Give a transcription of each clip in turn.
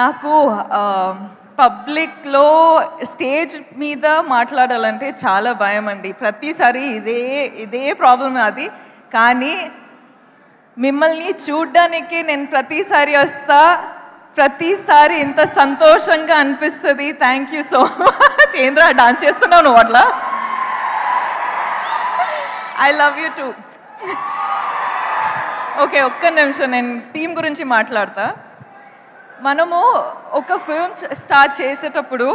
నాకు పబ్లిక్‌లో స్టేజ్ మీద మాట్లాడాలంటే చాలా భయమండి. ప్రతిసారి ఇదే ప్రాబ్లమ్ నాది. కానీ మిమ్మల్ని చూడ్డానికి నేను ప్రతిసారి వస్తా. ప్రతిసారి ఇంత సంతోషంగా అనిపిస్తది. Thank you so much. ఏంద్రా డాన్స్ చేస్తున్నావు నువ్వు అట్లా? I love you two. Okay, ఒక్క నిమిషం నేను టీం గురించి మాట్లాడతా. మనము ఒక ఫిల్మ్ స్టార్ట్ చేసేటప్పుడు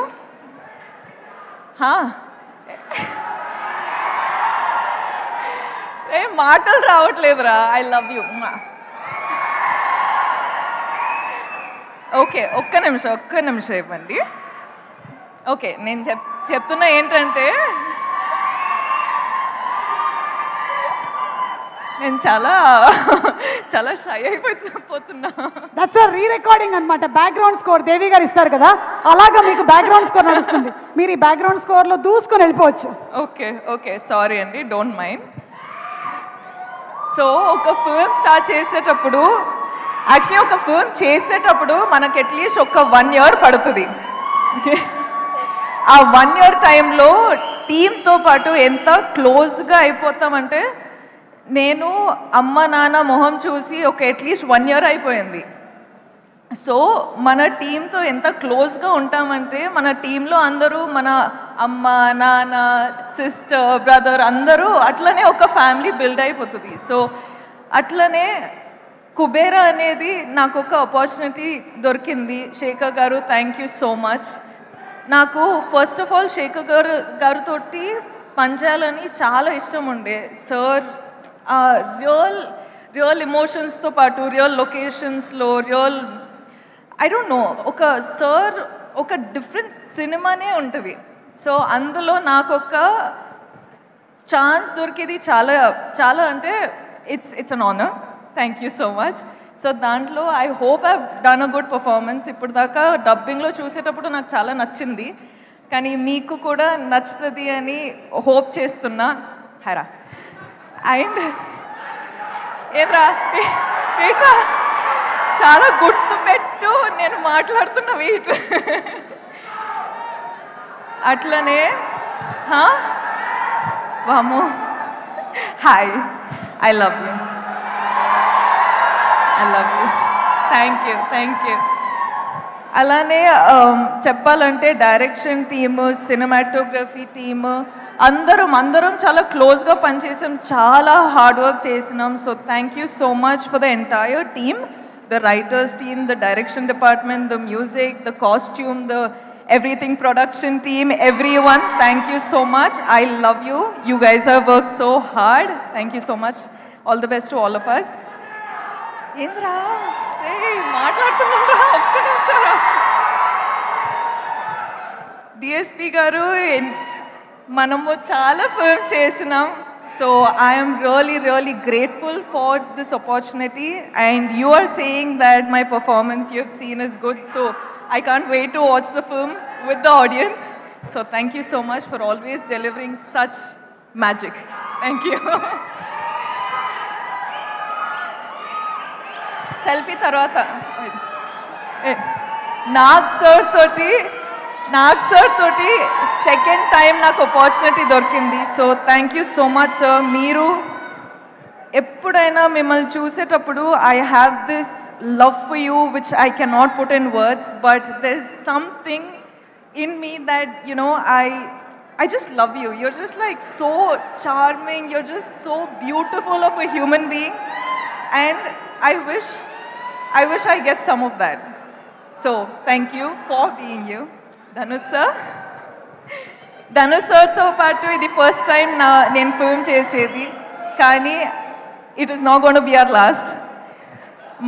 ఏ మాటలు రావట్లేదురా. I love you. ఓకే, ఒక్క నిమిషం ఇవ్వండి. ఓకే, నేను చెప్తున్నా ఏంటంటే నేను చాలా షై అయిపోతున్నా. దట్స్ అ రీ రికార్డింగ్ అన్నమాట. బ్యాక్గ్రౌండ్ స్కోర్ దేవి గారు ఇస్తారు కదా, అలాగా మీకు బ్యాక్గ్రౌండ్ స్కోర్ నడుస్తుంది. మీరు ఈ బ్యాక్గ్రౌండ్ స్కోర్లో దూసుకొని వెళ్ళిపోవచ్చు. ఓకే సారీ అండి, డోంట్ మైండ్. సో ఒక ఫిల్మ్ స్టార్ట్ చేసేటప్పుడు మనకి అట్లీస్ట్ ఒక 1 year పడుతుంది. ఆ 1 year టైంలో టీంతో పాటు ఎంత క్లోజ్గా అయిపోతామంటే, నేను అమ్మ నాన్న మొహం చూసి అట్లీస్ట్ 1 year అయిపోయింది. సో మన టీంతో ఎంత క్లోజ్గా ఉంటామంటే, మన టీంలో అందరూ మన అమ్మ నాన్న సిస్టర్ బ్రదర్ అందరూ అట్లనే ఒక ఫ్యామిలీ బిల్డ్ అయిపోతుంది. సో అట్లనే కుబేరా అనేది నాకు ఒక ఆపర్చునిటీ దొరికింది. శేఖర్ గారు, థ్యాంక్ యూ సో మచ్. నాకు ఫస్ట్ ఆఫ్ ఆల్ శేఖర్ గారితో పనిచేయాలని చాలా ఇష్టం ఉండే. సార్ రియల్ ఎమోషన్స్తో పాటు రియల్ లొకేషన్స్లో ఐ డోంట్ నో, ఒక డిఫరెంట్ సినిమానే ఉంటుంది. సో అందులో నాకు ఒక ఛాన్స్ దొరికేది చాలా అంటే it's an honour. Thank you so much. So దాంట్లో I hope I done a good performance. ఇప్పుడు దాకా డబ్బింగ్లో చూసేటప్పుడు నాకు చాలా నచ్చింది, కానీ మీకు కూడా నచ్చుతుంది అని హోప్ చేస్తున్నా. హరా అండ్ ఏట్రా చాలా గుర్తుపెట్టు, నేను మాట్లాడుతున్న వెయిట్. అట్లనే వామో, hi, I love you. Thank you. అలానే చెప్పాలంటే డైరెక్షన్ టీము, సినిమాటోగ్రఫీ టీము అందరం చాలా క్లోజ్గా పనిచేసాం, చాలా హార్డ్ వర్క్ చేసినాం. So thank you so much for the entire team, the writers team, the direction department, the music, the costume, the everything production team, everyone, thank you so much. I love you. You guys have worked so hard. Thank you so much. All the best to all of us. Indra, hey, మాట్లాడుతున్నారా? ఒక్క నిమిషం. DSP గారు, మనము చాలా films చేసినాం. So I am really grateful for this opportunity, and you are saying that my performance you have seen is good. So I can't wait to watch the film with the audience. So thank you so much for always delivering such magic. Thank you. Selfie tarvata. Nag sir toti second time నాకు opportunity దొరికింది. So thank you so much sir. మీరు ఎప్పుడైనా మిమ్మల్ని చూసేటప్పుడు I have this love for you which I cannot put in words, but there's something in me that, you know, I just love you. You're just like so charming, you're just so beautiful of a human being, and I wish I get some of that. So thank you for being you. Dhanush sir తో పాటు ఇది first time నేను film చేసేది, కానీ it is not going to be our last.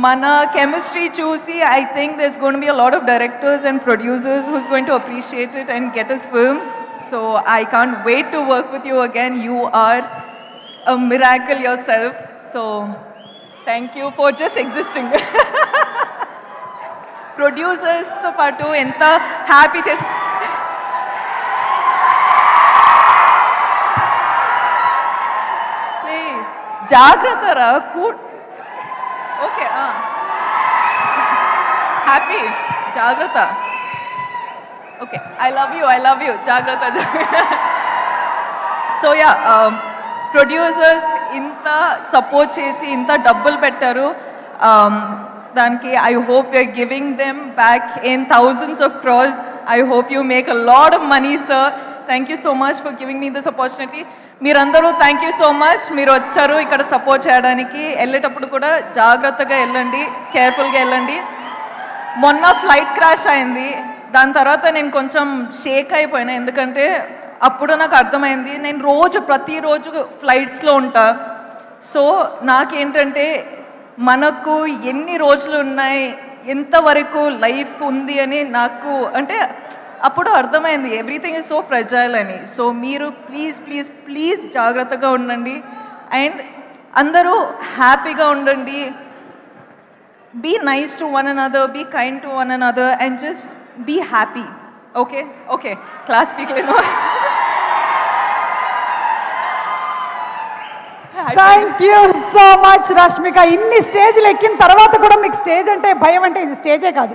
Mana chemistry choosy, I think there's going to be a lot of directors and producers who's going to appreciate it and get us films. So I can't wait to work with you again. You are a miracle yourself. So thank you for just existing. Producers to patu enta happy chesi జాగ్రత్త రా. Okay, happy జాగ్రత్త. Okay, I love you, జాగ్రత్త. So ya, producers ఇంత support చేసి ఇంత డబ్బులు పెట్టారు, దానికి I hope you're giving them back in thousands of crores. I hope you make a lot of money, sir. Thank you so much for giving me this opportunity. మీరందరూ thank you so much. మీరు వచ్చారు ఇక్కడ support చేయడానికి. వెళ్ళేటప్పుడు కూడా జాగ్రత్తగా వెళ్ళండి, కేర్ఫుల్గా వెళ్ళండి. మొన్న ఫ్లైట్ క్రాష్ అయింది, దాని తర్వాత నేను కొంచెం షేక్ అయిపోయినా, ఎందుకంటే అప్పుడు నాకు అర్థమైంది నేను ప్రతిరోజు ఫ్లైట్స్లో ఉంటా. సో నాకేంటంటే మనకు ఎన్ని రోజులు ఉన్నాయి, ఎంతవరకు లైఫ్ ఉంది అని నాకు అంటే అప్పుడు అర్థమైంది ఎవ్రీథింగ్ ఈజ్ సో ఫ్రెజైల్ అని. సో మీరు ప్లీజ్ ప్లీజ్ ప్లీజ్ జాగ్రత్తగా ఉండండి అండ్ అందరూ హ్యాపీగా ఉండండి. Be nice to one another, be kind to one another and just be happy. Okay okay, class స్పీక్లేను. Thank you so much Rashmika. ఇన్ని స్టేజ్లు ఎక్కిన తర్వాత కూడా మీకు స్టేజ్ అంటే భయం అంటే ఇది స్టేజే కాదు.